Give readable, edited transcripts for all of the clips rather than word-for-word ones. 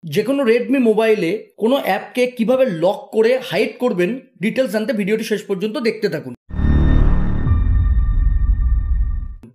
যে কোনো রেডমি মোবাইলে কোনো অ্যাপকে কিভাবে লক করে হাইড করবেন ডিটেলস জানতে ভিডিওটি শেষ পর্যন্ত দেখতে থাকুন।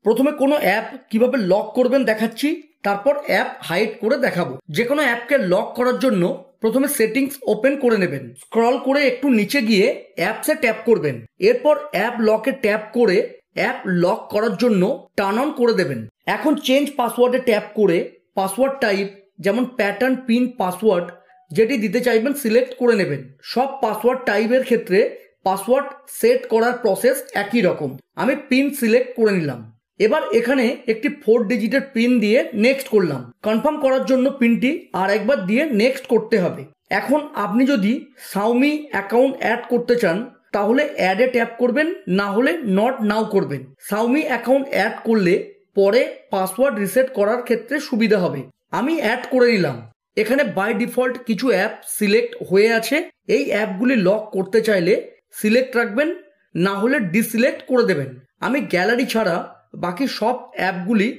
প্রথমে কোনো অ্যাপ কিভাবে লক করবেন দেখাচ্ছি, তারপর অ্যাপ হাইড করে দেখাবো। যে কোনো অ্যাপকে লক করার জন্য প্রথমে সেটিংস ওপেন করে নেবেন, স্ক্রল করে একটু নিচে গিয়ে অ্যাপসে ট্যাপ করবেন, এরপর অ্যাপ লকে ট্যাপ করে অ্যাপ লক করার জন্য টার্ন অন করে দেবেন। এখন চেঞ্জ পাসওয়ার্ডে ট্যাপ করে পাসওয়ার্ড টাইপ যেমন প্যাটার্ন, পিন, পাসওয়ার্ড যেটি দিতে চাইবেন সিলেক্ট করে নেবেন। সব পাসওয়ার্ড টাইপের ক্ষেত্রে পাসওয়ার্ড সেট করার প্রসেস একই রকম। আমি পিন সিলেক্ট করে নিলাম। এবার এখানে একটি 4 ডিজিটের পিন দিয়ে নেক্সট করলাম। কনফার্ম করার জন্য পিনটি আর একবার দিয়ে নেক্সট করতে হবে। এখন আপনি যদি শাওমি অ্যাকাউন্ট অ্যাড করতে চান তাহলে অ্যাডে ট্যাপ করবেন, না হলে নট নাও করবেন। শাওমি অ্যাকাউন্ট অ্যাড করলে পরে পাসওয়ার্ড রিসেট করার ক্ষেত্রে সুবিধা হবে। আমি অ্যাড করে নিলাম। এখানে বাই ডিফল্ট কিছু অ্যাপ সিলেক্ট হয়ে আছে। এই অ্যাপগুলি লক করতে চাইলে সিলেক্ট রাখবেন, না হলে ডিসিলেক্ট করে দেবেন। আমি গ্যালারি ছাড়া বাকি সব অ্যাপগুলি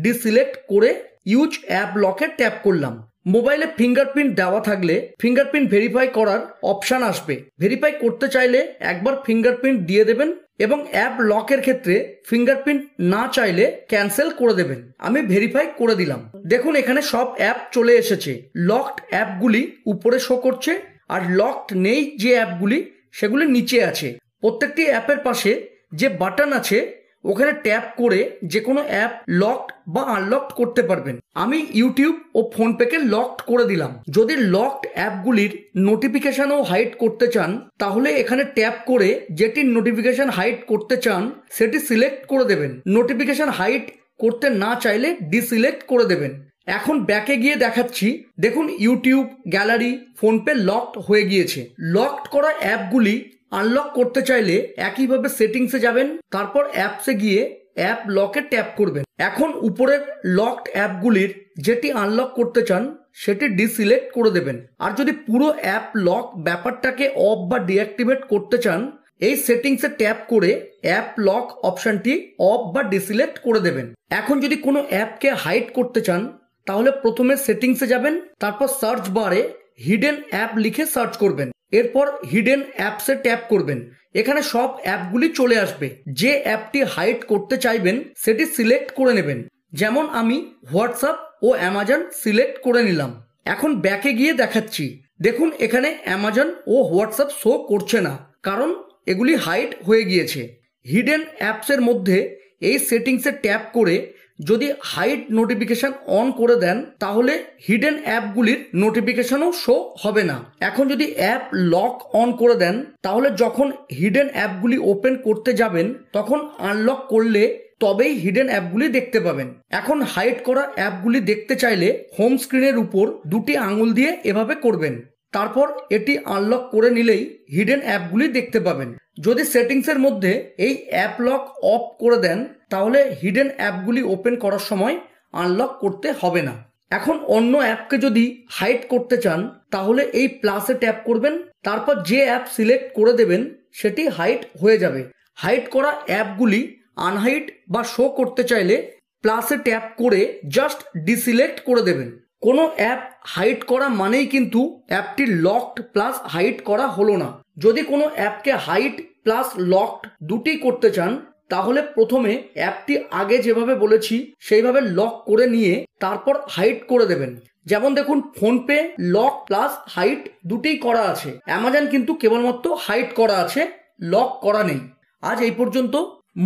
ডিসিলেক্ট করে ইউজ অ্যাপ লকে ট্যাপ করলাম। মোবাইলে ফিঙ্গারপ্রিন্ট দেওয়া থাকলে ফিঙ্গারপ্রিন্ট ভেরিফাই করার অপশান আসবে। ভেরিফাই করতে চাইলে একবার ফিঙ্গারপ্রিন্ট দিয়ে দেবেন এবং অ্যাপ লকের ক্ষেত্রে ফিঙ্গারপ্রিন্ট না চাইলে ক্যান্সেল করে দেবেন। আমি ভেরিফাই করে দিলাম। দেখুন এখানে সব অ্যাপ চলে এসেছে। লকড অ্যাপগুলি উপরে শো করছে আর লকড নেই যে অ্যাপগুলি সেগুলি নিচে আছে। প্রত্যেকটি অ্যাপের পাশে যে বাটন আছে ওখানে ট্যাপ করে যে কোনো অ্যাপ লকড বা আনলকড করতে পারবেন। আমি ইউটিউব ও ফোনপেকে লকড করে দিলাম। যদি লকড অ্যাপগুলির নোটিফিকেশনও হাইড করতে চান তাহলে এখানে ট্যাপ করে যেটির নোটিফিকেশন হাইড করতে চান সেটি সিলেক্ট করে দেবেন। নোটিফিকেশন হাইড করতে না চাইলে ডিসিলেক্ট করে দেবেন। এখন ব্যাকে গিয়ে দেখাচ্ছি। দেখুন ইউটিউব, গ্যালারি, ফোনপে লকড হয়ে গিয়েছে। লকড করা অ্যাপগুলি আনলক করতে চাইলে একইভাবে সেটিংসে যাবেন, তারপর অ্যাপসে গিয়ে অ্যাপ লকে ট্যাপ করবেন। এখন উপরের লকড অ্যাপগুলির যেটি আনলক করতে চান সেটি ডিসিলেক্ট করে দেবেন। আর যদি পুরো অ্যাপ লক ব্যাপারটাকে অফ বা ডিঅ্যাক্টিভেট করতে চান এই সেটিংসে ট্যাপ করে অ্যাপ লক অপশনটি অফ বা ডিসিলেক্ট করে দেবেন। এখন যদি কোনো অ্যাপকে হাইড করতে চান তাহলে প্রথমে সেটিংসে যাবেন, তারপর সার্চ বারে হিডেন অ্যাপ লিখে সার্চ করবেন, এরপর হিডেন অ্যাপসে ট্যাপ করবেন। এখানে সব অ্যাপগুলি চলে আসবে। যে অ্যাপটি হাইড করতে চাইবেন সেটি সিলেক্ট করে নেবেন। যেমন আমি হোয়াটসঅ্যাপ ও অ্যামাজন সিলেক্ট করে নিলাম। এখন ব্যাকে গিয়ে দেখাচ্ছি। দেখুন এখানে অ্যামাজন ও হোয়াটসঅ্যাপ শো করছে না, কারণ এগুলি হাইড হয়ে গিয়েছে। হিডেন অ্যাপসের মধ্যে এই সেটিংসে ট্যাপ করে যদি হাইড নোটিফিকেশন অন করে দেন তাহলে হিডেন অ্যাপগুলির নোটিফিকেশনও শো হবে না। এখন যদি অ্যাপ লক অন করে দেন তাহলে যখন হিডেন অ্যাপগুলি ওপেন করতে যাবেন তখন আনলক করলে তবেই হিডেন অ্যাপগুলি দেখতে পাবেন। এখন হাইড করা অ্যাপগুলি দেখতে চাইলে হোম স্ক্রিনের উপর দুটি আঙুল দিয়ে এভাবে করবেন, তারপর এটি আনলক করে নিলেই হিডেন অ্যাপগুলি দেখতে পাবেন। যদি সেটিংসের মধ্যে এই অ্যাপ লক অফ করে দেন তাহলে হিডেন অ্যাপগুলি ওপেন করার সময় আনলক করতে হবে না। এখন অন্য অ্যাপকে যদি হাইড করতে চান তাহলে এই প্লাসে ট্যাপ করবেন, তারপর যে অ্যাপ সিলেক্ট করে দেবেন সেটি হাইড হয়ে যাবে। হাইড করা অ্যাপগুলি আনহাইড বা শো করতে চাইলে প্লাসে ট্যাপ করে জাস্ট ডিসিলেক্ট করে দেবেন। কোনো অ্যাপ হাইড করা মানেই কিন্তু অ্যাপটি লকড প্লাস হাইড করা হলো না। যদি কোনো অ্যাপকে হাইড প্লাস লকড দুটি করতে চান তাহলে প্রথমে অ্যাপটি আগে যেভাবে বলেছি সেইভাবে লক করে নিয়ে তারপর হাইড করে দেবেন। যেমন দেখুন ফোনপে লক প্লাস হাইড দুটিই করা আছে, অ্যামাজন কিন্তু কেবলমাত্র হাইড করা আছে, লক করা নেই। আজ এই পর্যন্ত।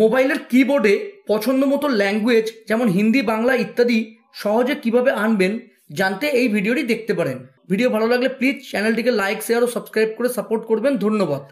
মোবাইলের কিবোর্ডে পছন্দ মতো ল্যাঙ্গুয়েজ যেমন হিন্দি, বাংলা ইত্যাদি সহজে কিভাবে আনবেন জানতে এই ভিডিওটি দেখতে পারেন। ভিডিও ভালো লাগলে প্লিজ চ্যানেলটিকে লাইক, শেয়ার ও সাবস্ক্রাইব করে সাপোর্ট করবেন। ধন্যবাদ।